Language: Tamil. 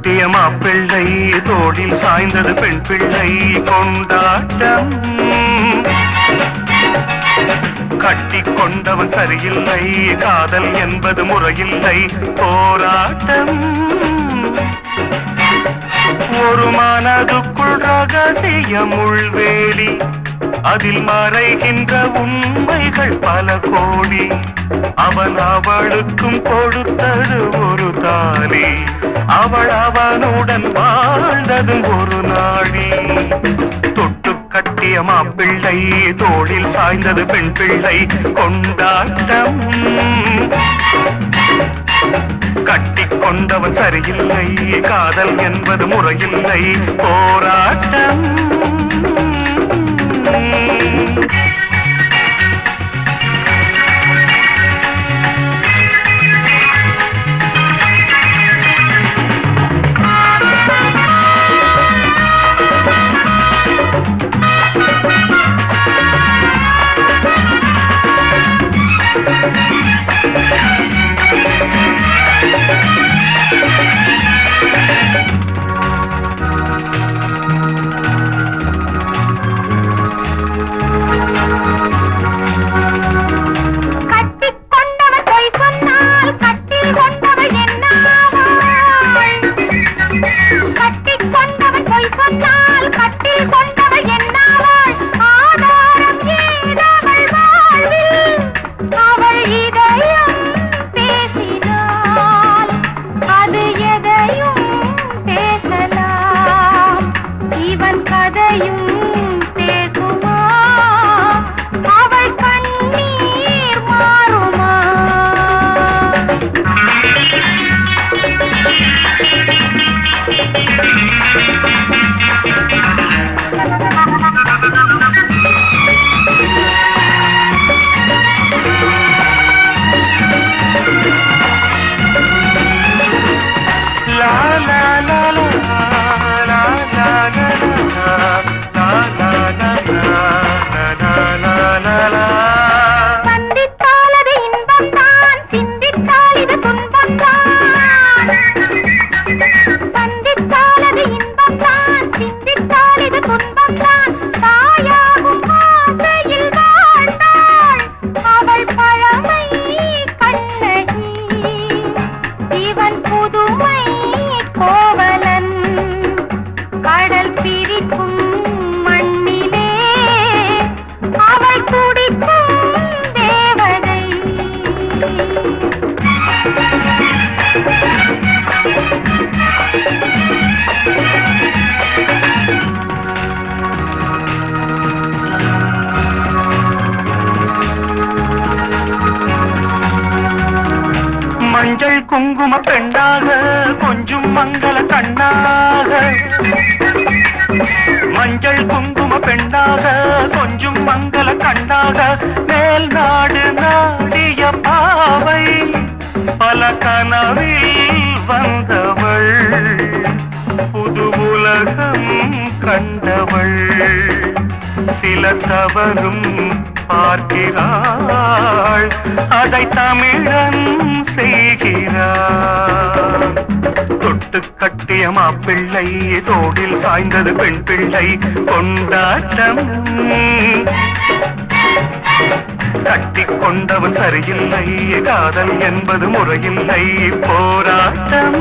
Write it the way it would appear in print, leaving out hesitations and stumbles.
கட்டிய மாப்பிள்ளை தோளில் சாய்ந்தது பெண் பிள்ளை கொண்டாட்டம். கட்டி கொண்டவன் சரியில்லை, காதல் என்பது முறையில்லை, போராட்டம். ஒரு மனதுக்குள் ரகசியம் உள்வேலி, அதில் மறைகின்ற உண்மைகள் பல கோடி. அவன் அவளுக்கும் கொடுத்தது ஒரு தாலி, அவள் அவனுடன் வாழ்ந்தது ஒரு நாடி. தொட்டு கட்டிய மாப்பிள்ளை தோளில் சாய்ந்தது பெண் பிள்ளை கொண்டாட்டம். கட்டி கொண்டவன் சரியில்லை, காதல் என்பது முறையில்லை, போராட்டம். மஞ்சள் குங்கும பெண்ணாக கொஞ்சம் மங்கள கண்ணாக, மஞ்சள் குங்கும பெண்ணாக கொஞ்சம் மங்கள கண்ணாக, மேல் நாடு நாடிய பாவை பல கனவில் வந்தவள், புது உலகம் கண்டவள். சில தவறும் பார்க்கிறாள், அதை தமிழன் செய்கிறார். தொட்டு கட்டிய மாப்பிள்ளை தோளில் சாய்ந்தது பெண் பிள்ளை கொண்டாட்டம். கட்டி கொண்டவன் சரியில்லை, காதல் என்பது முறையில்லை, போராட்டம்.